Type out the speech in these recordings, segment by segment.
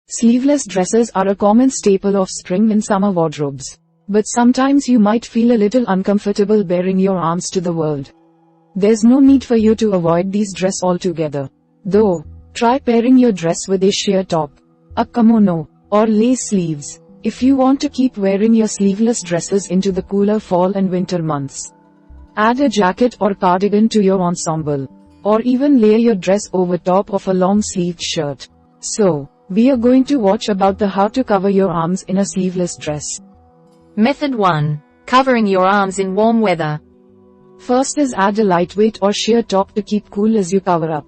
Sleeveless dresses are a common staple of spring and summer wardrobes. But sometimes you might feel a little uncomfortable baring your arms to the world. There's no need for you to avoid these dresses altogether. Though, try pairing your dress with a sheer top, a kimono, or lace sleeves, if you want to keep wearing your sleeveless dresses into the cooler fall and winter months. Add a jacket or cardigan to your ensemble, or even layer your dress over top of a long-sleeved shirt. So, we are going to watch about the how to cover your arms in a sleeveless dress. Method 1. Covering your arms in warm weather. First is add a lightweight or sheer top to keep cool as you cover up.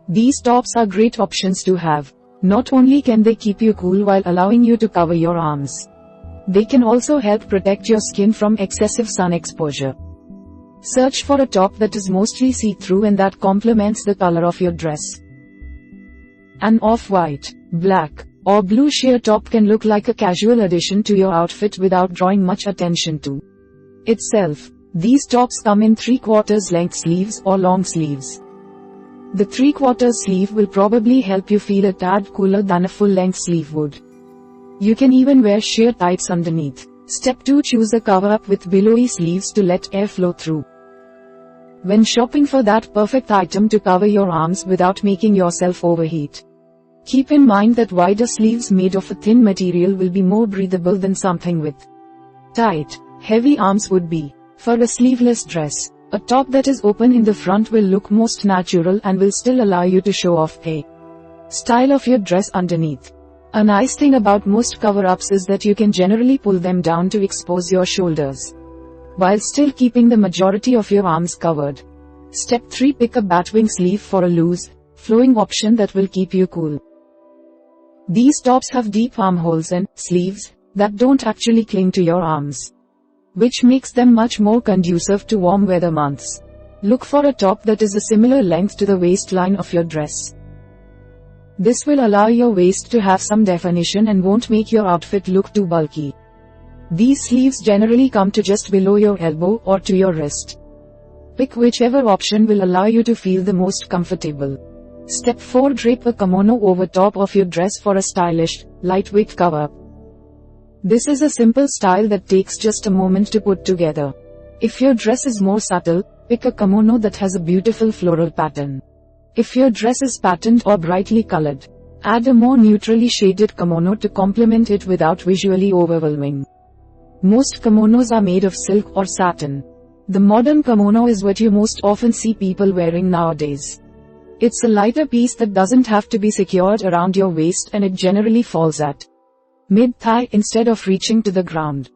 These tops are great options to have. Not only can they keep you cool while allowing you to cover your arms, they can also help protect your skin from excessive sun exposure. Search for a top that is mostly see-through and that complements the color of your dress. An off-white, black, or blue sheer top can look like a casual addition to your outfit without drawing much attention to itself. These tops come in 3/4 length sleeves or long sleeves. The 3/4 sleeve will probably help you feel a tad cooler than a full-length sleeve would. You can even wear sheer tights underneath. Step 2. Choose a cover-up with billowy sleeves to let air flow through. When shopping for that perfect item to cover your arms without making yourself overheat, keep in mind that wider sleeves made of a thin material will be more breathable than something with tight, heavy arms would be. For a sleeveless dress, a top that is open in the front will look most natural and will still allow you to show off a style of your dress underneath. A nice thing about most cover-ups is that you can generally pull them down to expose your shoulders, while still keeping the majority of your arms covered. Step 3. Pick a batwing sleeve for a loose, flowing option that will keep you cool. These tops have deep armholes and sleeves that don't actually cling to your arms, which makes them much more conducive to warm weather months. Look for a top that is a similar length to the waistline of your dress. This will allow your waist to have some definition and won't make your outfit look too bulky. These sleeves generally come to just below your elbow or to your wrist. Pick whichever option will allow you to feel the most comfortable. Step 4. Drape a kimono over top of your dress for a stylish, lightweight cover-up. This is a simple style that takes just a moment to put together. If your dress is more subtle, pick a kimono that has a beautiful floral pattern. If your dress is patterned or brightly colored, add a more neutrally shaded kimono to complement it without visually overwhelming. Most kimonos are made of silk or satin. The modern kimono is what you most often see people wearing nowadays. It's a lighter piece that doesn't have to be secured around your waist and it generally falls at mid-thigh instead of reaching to the ground.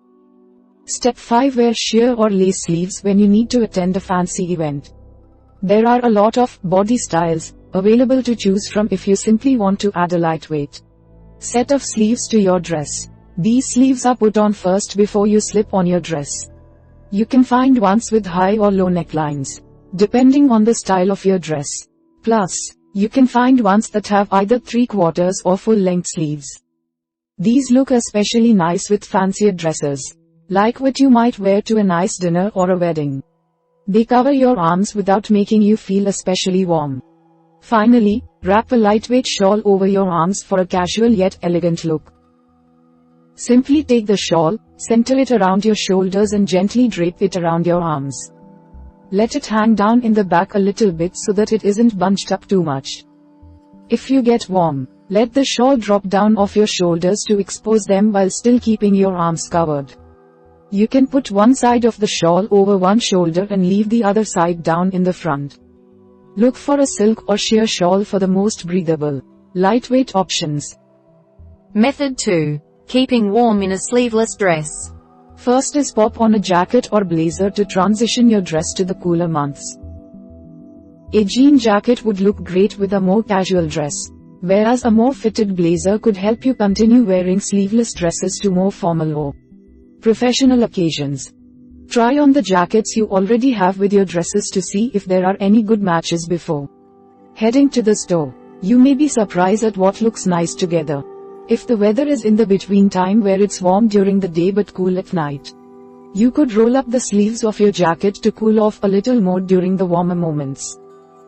Step 5. Wear sheer or lace sleeves when you need to attend a fancy event. There are a lot of body styles available to choose from if you simply want to add a lightweight set of sleeves to your dress. These sleeves are put on first before you slip on your dress. You can find ones with high or low necklines, depending on the style of your dress. Plus, you can find ones that have either 3/4 or full-length sleeves. These look especially nice with fancier dresses, like what you might wear to a nice dinner or a wedding. They cover your arms without making you feel especially warm. Finally, wrap a lightweight shawl over your arms for a casual yet elegant look. Simply take the shawl, center it around your shoulders and gently drape it around your arms. Let it hang down in the back a little bit so that it isn't bunched up too much. If you get warm, let the shawl drop down off your shoulders to expose them while still keeping your arms covered. You can put one side of the shawl over one shoulder and leave the other side down in the front. Look for a silk or sheer shawl for the most breathable, lightweight options. Method 2. Keeping warm in a sleeveless dress. First is pop on a jacket or blazer to transition your dress to the cooler months. A jean jacket would look great with a more casual dress, whereas a more fitted blazer could help you continue wearing sleeveless dresses to more formal or professional occasions. Try on the jackets you already have with your dresses to see if there are any good matches before heading to the store. You may be surprised at what looks nice together. If the weather is in the between time where it's warm during the day but cool at night, you could roll up the sleeves of your jacket to cool off a little more during the warmer moments.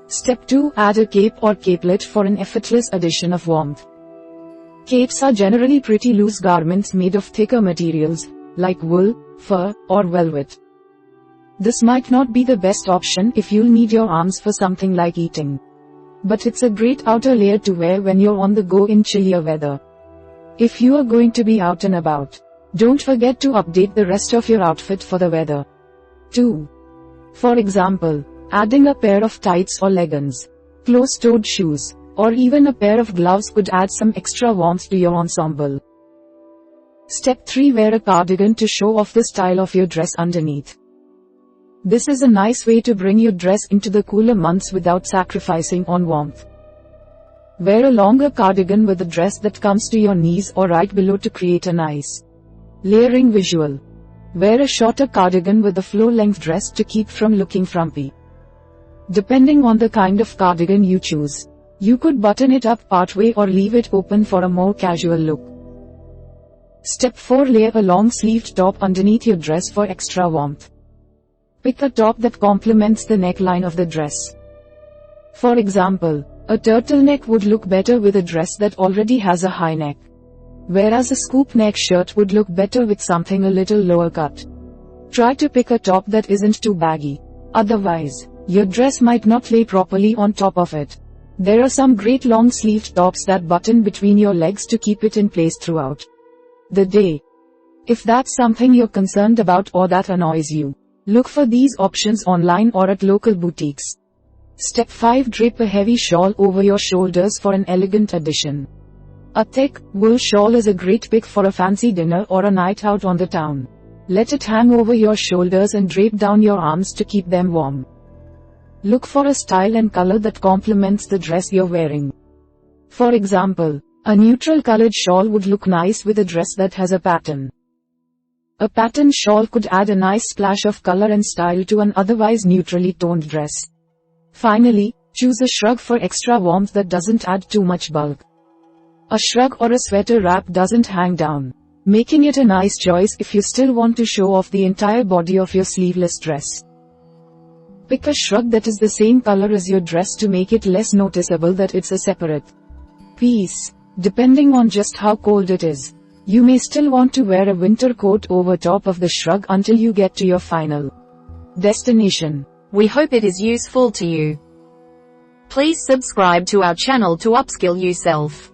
Step 2. Add a cape or capelet for an effortless addition of warmth. Capes are generally pretty loose garments made of thicker materials, like wool, fur, or velvet. This might not be the best option if you'll need your arms for something like eating. But it's a great outer layer to wear when you're on the go in chillier weather. If you are going to be out and about, don't forget to update the rest of your outfit for the weather. 2. For example, adding a pair of tights or leggings, closed-toed shoes, or even a pair of gloves could add some extra warmth to your ensemble. Step 3. Wear a cardigan to show off the style of your dress underneath. This is a nice way to bring your dress into the cooler months without sacrificing on warmth. Wear a longer cardigan with a dress that comes to your knees or right below to create a nice layering visual. Wear a shorter cardigan with a floor-length dress to keep from looking frumpy. Depending on the kind of cardigan you choose, you could button it up partway or leave it open for a more casual look. Step 4. Layer a long-sleeved top underneath your dress for extra warmth. Pick a top that complements the neckline of the dress. For example, a turtleneck would look better with a dress that already has a high neck, whereas a scoop neck shirt would look better with something a little lower cut. Try to pick a top that isn't too baggy. Otherwise, your dress might not lay properly on top of it. There are some great long-sleeved tops that button between your legs to keep it in place throughout the day. If that's something you're concerned about or that annoys you, look for these options online or at local boutiques. Step 5. Drape a heavy shawl over your shoulders for an elegant addition. A thick, wool shawl is a great pick for a fancy dinner or a night out on the town. Let it hang over your shoulders and drape down your arms to keep them warm. Look for a style and color that complements the dress you're wearing. For example, a neutral colored shawl would look nice with a dress that has a pattern. A patterned shawl could add a nice splash of color and style to an otherwise neutrally toned dress. Finally, choose a shrug for extra warmth that doesn't add too much bulk. A shrug or a sweater wrap doesn't hang down, making it a nice choice if you still want to show off the entire body of your sleeveless dress. Pick a shrug that is the same color as your dress to make it less noticeable that it's a separate piece. Depending on just how cold it is, you may still want to wear a winter coat over top of the shrug until you get to your final destination. We hope it is useful to you. Please subscribe to our channel to upskill yourself.